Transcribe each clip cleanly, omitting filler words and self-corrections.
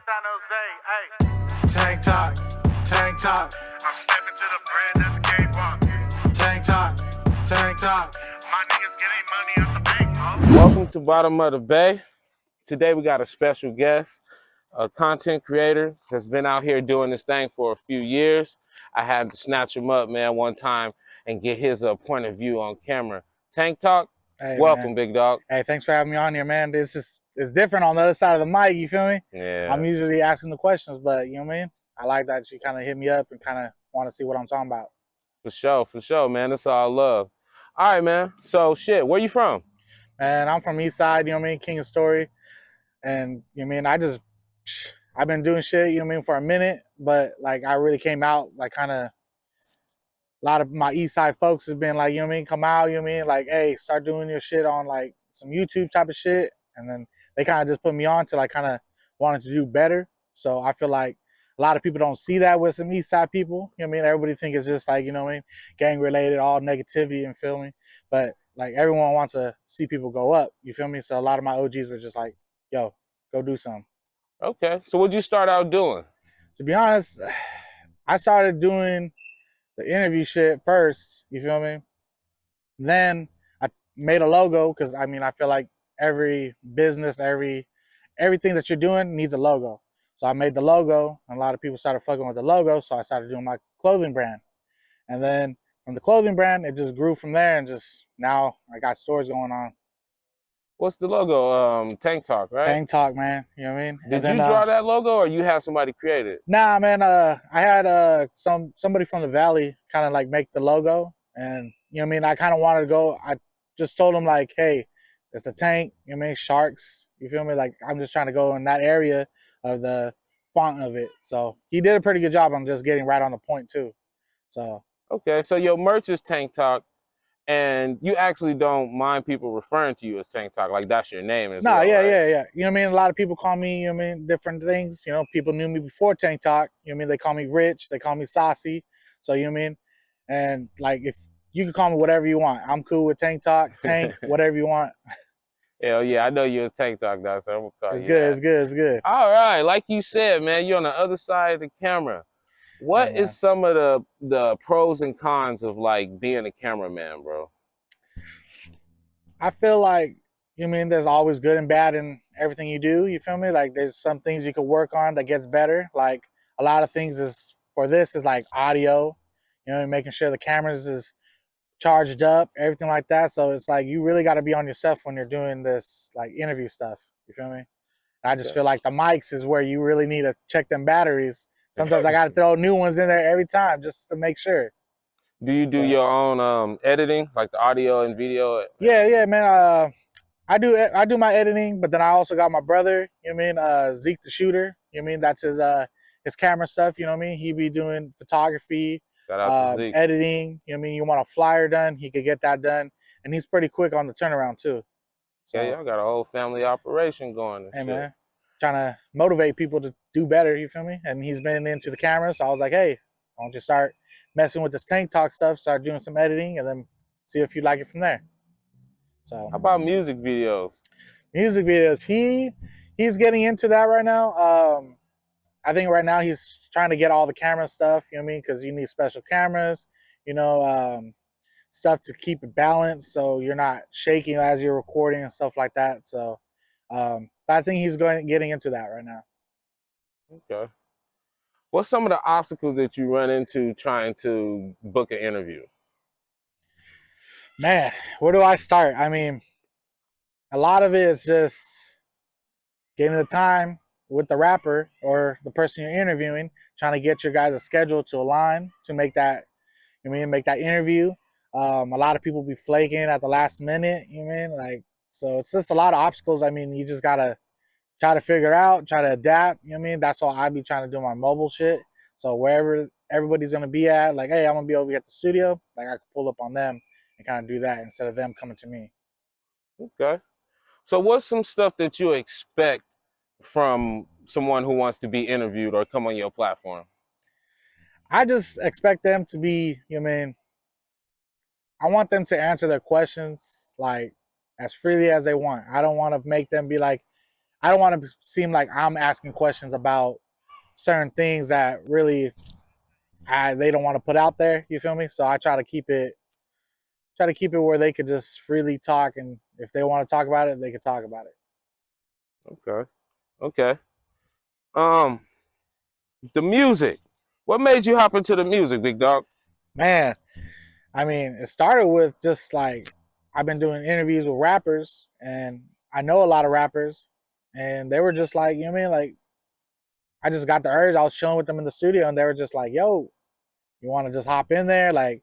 Tank talk, tank talk. I'm stepping to the bread, that's a cakewalk. Tank talk, tank talk. My niggas getting money out the bank, bro. Welcome to Bottom of the Bay. Today we got a special guest, a content creator that's been out here doing this thing for a few years. I had to snatch him up, man, one time and get his point of view on camera. Tank Talk, Hey, welcome, man. big dog. Hey, thanks for having me on here, man. It's different on the other side of the mic, you feel me? Yeah, I'm usually asking the questions, but you know what I mean? I like that you kind of hit me up and kind of want to see what I'm talking about. for sure, man. That's all love. All right, man. So, shit, where you from? And I'm from East Side, you know what I mean? King of Story. And you know what I mean? I've been doing shit, you know what I mean, for a minute, but like I really came out like kind of, a lot of my East Side folks has been like, you know what I mean, come out, you know what I mean, like, hey, start doing your shit on like some YouTube type of shit. And then they kind of just put me on to like kind of wanted to do better. So I feel like a lot of people don't see that with some East Side people. You know what I mean? Everybody think it's just like, you know what I mean, gang related, all negativity and feel me. But like everyone wants to see people go up. You feel me? So a lot of my OGs were just like, yo, go do something. Okay. So, what'd you start out doing? To be honest, I started doing the interview shit first, you feel me? Then I made a logo because I mean I feel like every business, everything that you're doing needs a logo. So I made the logo, and a lot of people started fucking with the logo. So I started doing my clothing brand, and then from the clothing brand, it just grew from there, and just now I got stores going on. What's the logo? Tank Talk, right? Tank Talk, man. You know what I mean? Did you draw that logo, or you have somebody create it? Nah, man. I had somebody from the Valley kind of like make the logo, and you know what I mean. I kind of wanted to go. I just told him like, hey, it's a tank. You know what I mean? Sharks. You feel me? Like I'm just trying to go in that area of the font of it. So he did a pretty good job on just getting right on the point too. So Okay, so your merch is Tank Talk, and you actually don't mind people referring to you as Tank Talk, like that's your name as nah, well, yeah, right? yeah. You know what I mean? A lot of people call me, you know what I mean, different things. You know, people knew me before Tank Talk. You know what I mean? They call me Rich. They call me Saucy. So you know what I mean? And like if you can call me whatever you want. I'm cool with Tank Talk, Tank, whatever you want. Hell yeah, I know you was Tank Talk, dog, so I'm gonna call It's you good, that. it's good, it's good. All right, like you said, man, you're on the other side of the camera. Hey What is man. some of the pros and cons of like being a cameraman, bro? I feel like you know what I mean there's always good and bad in everything you do, you feel me? Like there's some things you could work on that gets better. Like a lot of things is for this is like audio, you know, making sure the cameras is charged up, everything like that. So it's like you really got to be on yourself when you're doing this like interview stuff. You feel me? And I just Okay. feel like the mics is where you really need to check them batteries. Sometimes I got to throw new ones in there every time just to make sure. Do you do But your own editing, like the audio and video? yeah, man. I do my editing, but then I also got my brother. You know what I mean? Zeke the shooter. You know what I mean? That's his camera stuff. You know what I mean? He be doing photography, Shout out to Zeke. editing. You know what I mean? You want a flyer done, he could get that done, and he's pretty quick on the turnaround too. Yeah, So y'all got a whole family operation going and hey shit. man, trying to motivate people to do better. You feel me? And he's been into the camera, so I was like, hey, why don't you start messing with this Tank Talk stuff? Start doing some editing, and then see if you like it from there. So How about music videos? music videos, he's getting into that right now. I think right now he's trying to get all the camera stuff. You know what I mean? Because you need special cameras. You know, stuff to keep it balanced so you're not shaking as you're recording and stuff like that. So, but I think he's getting into that right now. Okay. What's some of the obstacles that you run into trying to book an interview? Man, where do I start? I mean, a lot of it is just getting the time with the rapper or the person you're interviewing, trying to get your guys' schedule to align to make that, you know what I mean, make that interview. A lot of people be flaking at the last minute, you know what I mean? Like, so it's just a lot of obstacles. I mean, you just gotta try to figure out, try to adapt, you know what I mean? That's all I be trying to do my mobile shit. So wherever everybody's gonna be at, like, hey, I'm gonna be over here at the studio, like I can pull up on them and kind of do that instead of them coming to me. Okay. So what's some stuff that you expect from someone who wants to be interviewed or come on your platform? I just expect them to be, you know what I mean, I want them to answer their questions like as freely as they want. I don't want to make them be like, I don't want to seem like I'm asking questions about certain things that really they don't want to put out there. You feel me? So I try to keep it where they could just freely talk, and if they want to talk about it, they can talk about it. Okay. Okay. Um, the music. What made you hop into the music, big dog? Man, I mean, it started with just like I've been doing interviews with rappers, and I know a lot of rappers, and they were just like, you know what I mean? Like, I just got the urge. I was chilling with them in the studio, and they were just like, "Yo, you want to just hop in there?" Like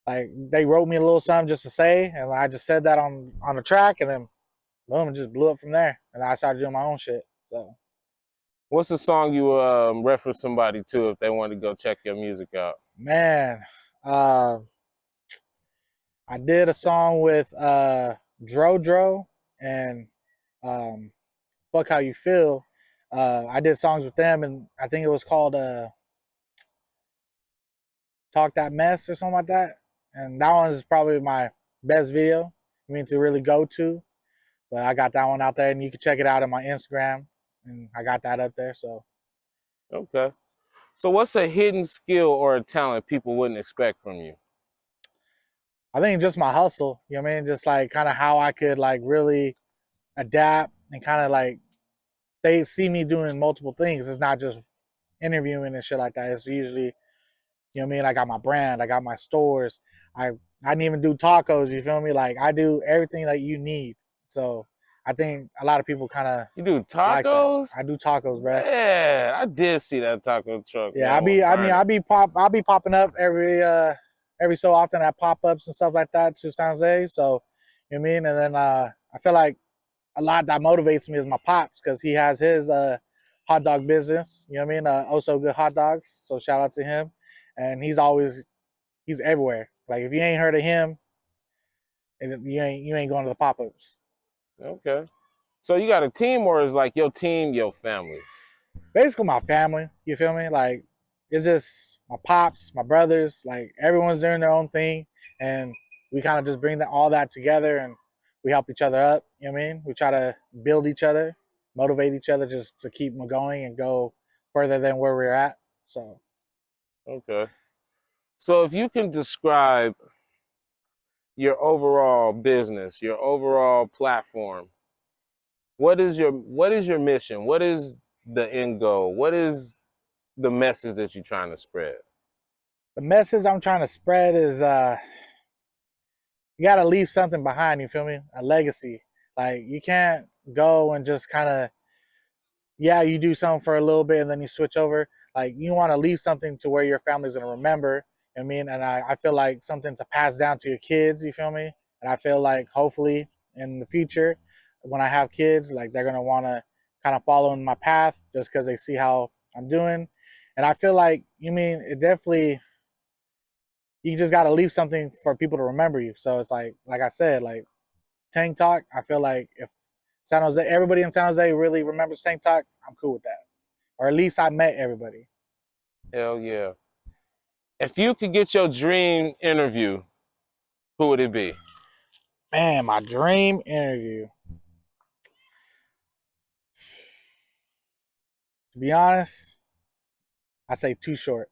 they wrote me a little something just to say, and I just said that on the track, and then boom, it just blew up from there. And I started doing my own shit. So, What's the song you reference somebody to if they want to go check your music out? man, uh, I did a song with Dro and um, Fuck How You Feel. I did songs with them, and I think it was called Talk That Mess or something like that. And that one is probably my best video. I mean, to really go to. But I got that one out there, and you can check it out on my Instagram. And I got that up there. So Okay. So what's a hidden skill or a talent people wouldn't expect from you? I think just my hustle, you know what I mean? Just like kind of how I could like really adapt and kind of like they see me doing multiple things. It's not just interviewing and shit like that. It's usually, you know what I mean? I got my brand, I got my stores. I didn't even do tacos, you feel me? Like I do everything that you need. So I think a lot of people kind of You do like that. tacos? I do tacos, bruh. Man, I did see that taco truck, Yeah, man. I was burning. I'll be popping up every so often at pop-ups and stuff like that to San Jose. So, you know what I mean? And then I feel like a lot that motivates me is my pops because he has his hot dog business. You know what I mean? Oh so good hot dogs. So shout out to him. And he's everywhere. Like if you ain't heard of him, and you ain't going to the pop-ups. Okay. So you got a team or is like your team, your family? Basically my family. You feel me? Like it's just my pops, my brothers. Like everyone's doing their own thing, and we kind of just bring all that together, and we help each other up. You know what I mean? We try to build each other, motivate each other, just to keep going and go further than where we're at. So Okay. So if you can describe your overall business, your overall platform, what is your mission? What is the end goal? What is the message that you're trying to spread? the message I'm trying to spread is you got to leave something behind. You feel me? A legacy. Like you can't go and just kind of yeah, you do something for a little bit and then you switch over. Like you want to leave something to where your family's gonna remember. I mean, and I feel like something to pass down to your kids. You feel me? And I feel like hopefully in the future, when I have kids, like they're gonna want to kind of follow in my path just because they see how I'm doing. And I feel like you mean it definitely. You just got to leave something for people to remember you. So it's like I said, like Tank Talk. I feel like if San Jose, everybody in San Jose really remembers Tank Talk, I'm cool with that. Or at least I met everybody. Hell yeah. If you could get your dream interview, who would it be? Man, my dream interview. To be honest, I say Too Short.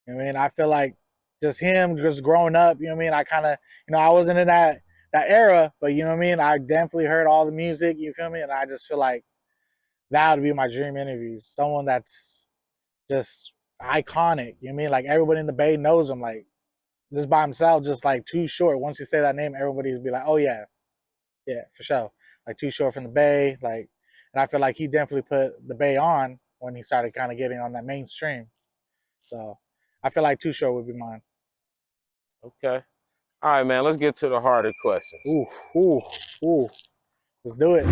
You know what I mean? I feel like just him, just growing up. You know what I mean? I kind of, I wasn't in that era, but you know what I mean. I definitely heard all the music. You feel me? And I just feel like that would be my dream interview. Someone that's just iconic. You know what I mean? Like everybody in the Bay knows him. Like just by himself, just like Too Short. Once you say that name, everybody's be like, oh yeah, yeah, for sure. Like Too Short from the Bay. Like, and I feel like he definitely put the Bay on when he started kind of getting on that mainstream. So I feel like Too Short would be mine. Okay. All right, man, let's get to the harder questions. Ooh, ooh, ooh. Let's do it.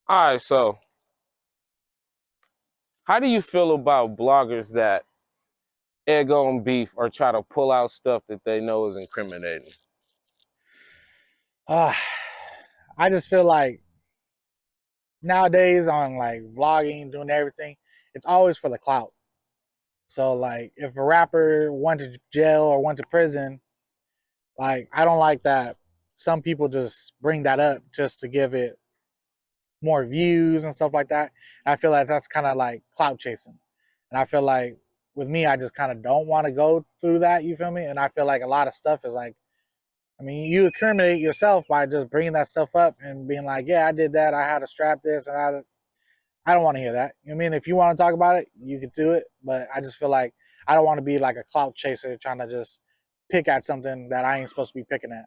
All right, so how do you feel about bloggers that egg on beef or try to pull out stuff that they know is incriminating? Uh, I just feel like nowadays on like vlogging, doing everything, it's always for the clout. So like if a rapper went to jail or went to prison, like I don't like that some people just bring that up just to give it more views and stuff like that. And I feel like that's kind of like clout chasing. And I feel like with me, I just kind of don't want to go through that. You feel me? And I feel like a lot of stuff is like, I mean, you incriminate yourself by just bringing that stuff up and being like, yeah, I did that. I had to strap this, and I don't want to hear that. You know what I mean? If you want to talk about it, you could do it. But I just feel like I don't want to be like a clout chaser trying to just pick at something that I ain't supposed to be picking at.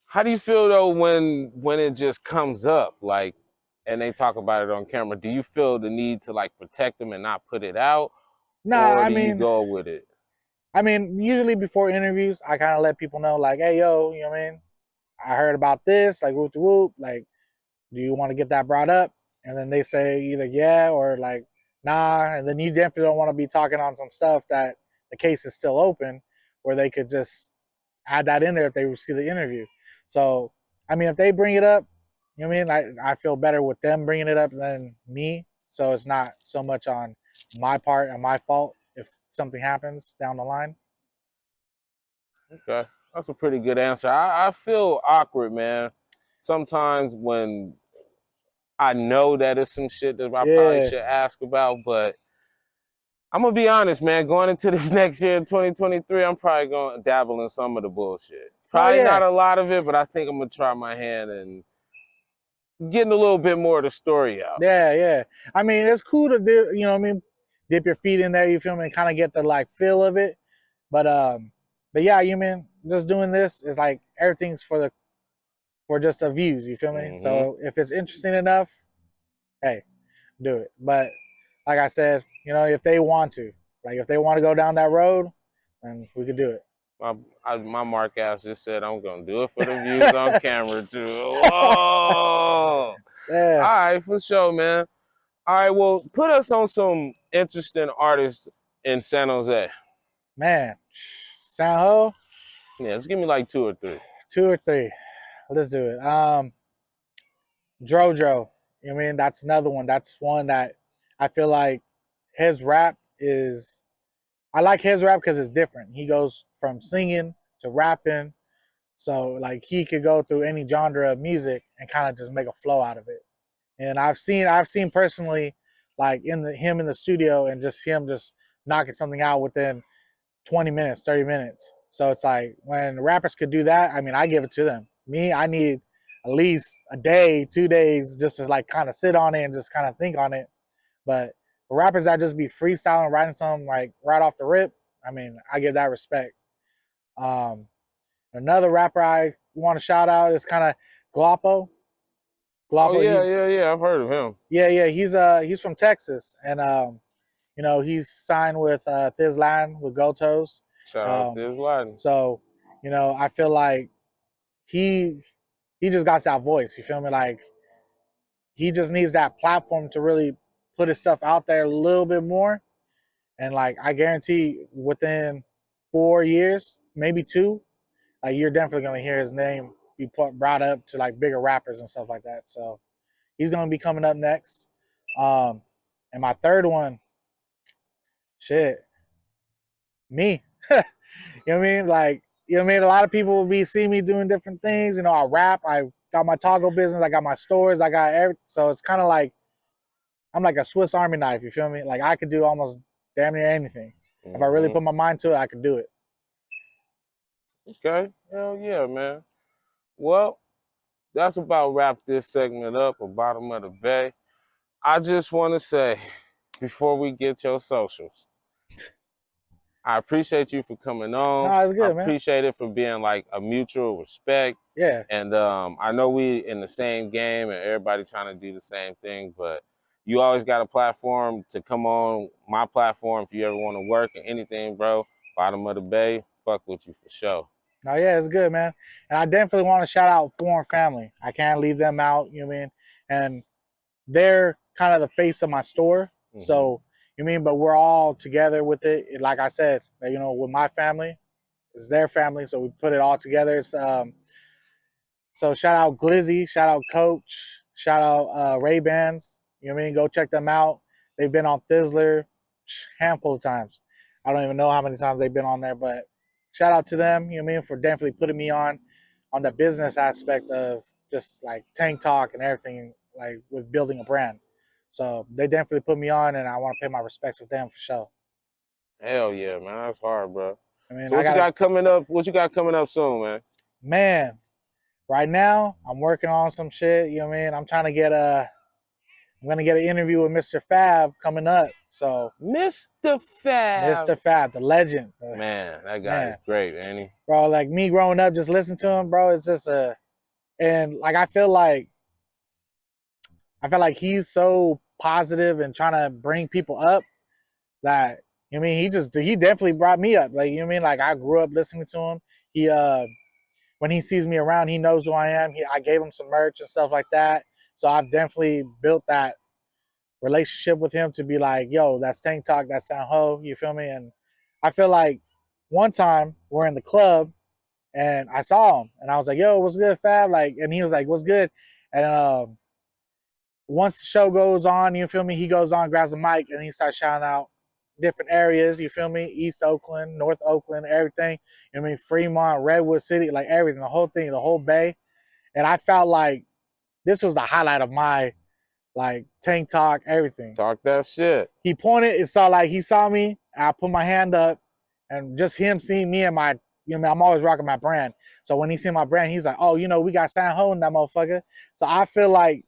How do you feel though when it just comes up, like, and they talk about it on camera? Do you feel the need to like protect them and not put it out, Nah, or do you go with it? usually before interviews, I kind of let people know, like, hey, yo, you know what I mean? I heard about this, like, whoop de whoop. Like, do you want to get that brought up? And then they say either yeah or like nah. And then you definitely don't want to be talking on some stuff that the case is still open, where they could just add that in there if they see the interview. So, I mean, if they bring it up, you know what I mean? I feel better with them bringing it up than me. So it's not so much on my part and my fault if something happens down the line. Okay, that's a pretty good answer. I feel awkward, man. Sometimes when I know that it's some shit that I probably Yeah. should ask about, but I'm gonna be honest, man. Going into this next year, 2023, I'm probably gonna dabble in some of the bullshit. Oh Probably not yeah. a lot of it, but I think I'm gonna try my hand and getting a little bit more of the story out. Yeah, yeah. I mean, it's cool to do, you know what I mean? Dip your feet in there, you feel me, and kind of get the like feel of it. But yeah, you mean just doing this is like everything's for just the views, you feel me? Mm-hmm. So if it's interesting enough, hey, do it. But like I said, you know, if they want to, like if they want to go down that road, then we could do it. My mark ass just said I'm gonna do it for the views on camera too. Whoa! All Yeah, right, for sure, man. All right, well, put us on some interesting artists in San Jose. man. San Ho, Yeah, just give me like 2 or 3. two or three. Let's do it. Jojo, you know what I mean? That's another one. That's one that I feel like his rap is. I like his rap because it's different. He goes from singing to rapping, so like he could go through any genre of music and kind of just make a flow out of it. And I've seen personally, like him in the studio and just him just knocking something out within 20 minutes, 30 minutes. So it's like when rappers could do that, I mean, I give it to them. Me, I need at least a day, 2 days just to like kind of sit on it and just kind of think on it. But for rappers that just be freestyling, writing something like right off the rip, I mean, I give that respect. Um, Another rapper I want to shout out is kind of Gloppo. Oh Gloppo, yeah, yeah, yeah. I've heard of him. yeah, he's from Texas, and you know, he's signed with Layin with Gotos. Shout out to Um, his Latin. so, you know, I feel like he he just got that voice. You feel me? Like he just needs that platform to really put his stuff out there a little bit more. And like I guarantee within 4 years, maybe two, like you're definitely gonna hear his name be brought up to like bigger rappers and stuff like that. So he's gonna be coming up next. Um, and my third one, shit, me. You know what I mean? Like, you know what I mean? A lot of people will be seeing me doing different things. You know, I rap, I got my taco business, I got my stores, I got everything. So it's kind of like I'm like a Swiss Army knife, you feel me? Like I could do almost damn near anything. Mm-hmm. If I really put my mind to it, I could do it. Okay, hell yeah, man. Well, that's about wrap this segment up at Bottom of the Bay. I just want to say, before we get your socials, I appreciate you for coming on. Nah, it's I good, man. appreciate it for being like a mutual respect. Yeah. And I know we in the same game and everybody trying to do the same thing, but you always got a platform to come on my platform if you ever want to work or anything, bro. Bottom of the Bay, fuck with you for sure. Oh yeah, it's good, man. And I definitely want to shout out Foreign Family. I can't leave them out, you know what I mean? And they're kind of the face of my store. Mm-hmm. So, you know what I mean? But we're all together with it. Like I said, you know, with my family, it's their family. So we put it all together. So shout out Glizzy, shout out Coach, shout out Ray-Bans. You know what I mean? Go check them out. They've been on Thizzler handful of times. I don't even know how many times they've been on there, but shout out to them, you know what I mean, for definitely putting me on the business aspect of just like Tank Talk and everything, like with building a brand. So they definitely put me on, and I want to pay my respects with them for sure. Hell yeah, man. That's hard, bro. I mean, So what you got coming up? What you got coming up soon, man? Man, right now I'm working on some shit. You know what I mean? I'm trying to get I'm gonna get an interview with Mr. Fab coming up. So Mr. Fab. Mr. Fab, the legend. Man, that guy is great, ain't he? Bro, like me growing up, just listening to him, bro, it's just and like I feel like he's so positive and trying to bring people up that, you know what I mean, he definitely brought me up. Like, you know what I mean? Like I grew up listening to him. He when he sees me around, he knows who I am. I gave him some merch and stuff like that. So I've definitely built that relationship with him to be like, yo, that's Tank Talk, that's San Ho, you feel me? And I feel like one time we're in the club and I saw him and I was like, yo, what's good, Fab? Like, and he was like, what's good? And once the show goes on, you feel me, he goes on, grabs a mic, and he starts shouting out different areas, you feel me? East Oakland, North Oakland, everything. You know what I mean? Fremont, Redwood City, like everything, the whole thing, the whole bay. And I felt like this was the highlight of my, like, Tank Talk, everything. Talk that shit. He pointed, it saw like he saw me, and I put my hand up, and just him seeing me and my, you know, I'm always rocking my brand. So when he seen my brand, he's like, oh, you know, we got San Ho in that motherfucker. So I feel like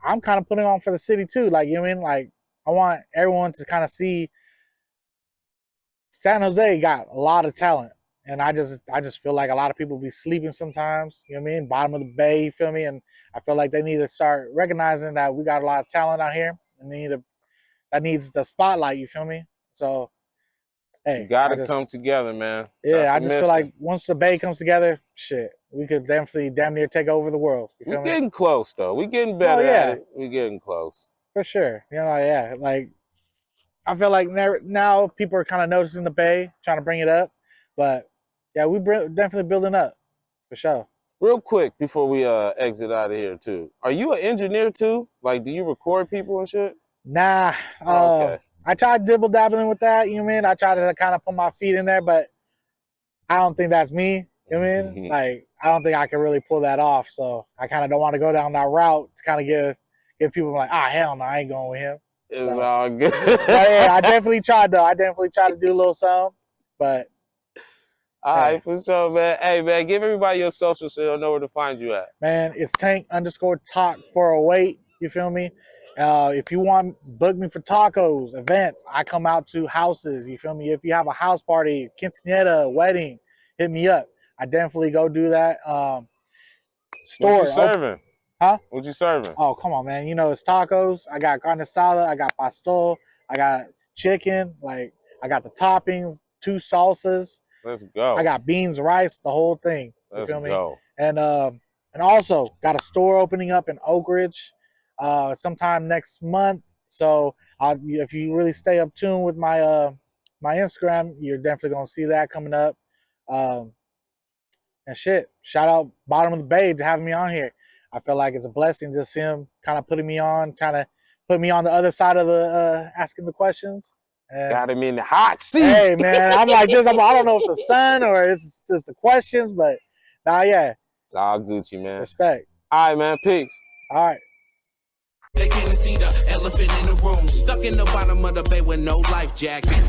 I'm kind of putting on for the city too. Like, you know what I mean? Like, I want everyone to kind of see San Jose got a lot of talent. And I just feel like a lot of people be sleeping sometimes, you know what I mean? Bottom of the bay, you feel me? And I feel like they need to start recognizing that we got a lot of talent out here, and that needs the spotlight, you feel me? So, hey. You gotta come together, man. Yeah, I just feel like once the bay comes together, shit, we could definitely damn near take over the world. You feel me? We're getting close, though. We're getting better at it. We're getting close. For sure. You know, yeah, like, I feel like now people are kind of noticing the bay, trying to bring it up. But, yeah, we're definitely building up, for sure. Real quick before we exit out of here, too. Are you an engineer, too? Like, do you record people and shit? Nah. Okay. I tried dibble-dabbling with that, you know what I mean? I tried to kind of put my feet in there, but I don't think that's me, you know what I mean? Like, I don't think I can really pull that off. So I kind of don't want to go down that route to kind of give people like, hell no, I ain't going with him. It's all good. But yeah, I definitely tried, though. I definitely tried to do a little something, but. All right, for sure, man. Hey, man, give everybody your social so they'll know where to find you at. Man, it's Tank_Talk 408. You feel me? If you want, book me for tacos, events. I come out to houses. You feel me? If you have a house party, quinceañera, wedding, hit me up. I definitely go do that. Store. What you serving? Huh? What you serving? Oh, come on, man. You know, it's tacos. I got carne asada. I got pastor. I got chicken. Like, I got the toppings, 2 salsas. Let's go. I got beans, rice, the whole thing. You Let's feel me? go. And also got a store opening up in Oak Ridge sometime next month. So if you really stay up tuned with my my Instagram, you're definitely gonna see that coming up. And shit, shout out Bottom of the Bay to having me on here. I feel like it's a blessing just him kind of putting me on, trying to put me on the other side of the asking the questions. And got him in the hot seat. Hey, man, I'm like this. I don't know if it's the sun or it's just the questions, but yeah. It's all Gucci, man. Respect. All right, man. Peace. All right. They can't see the elephant in the room, stuck in the bottom of the bay with no life jacket.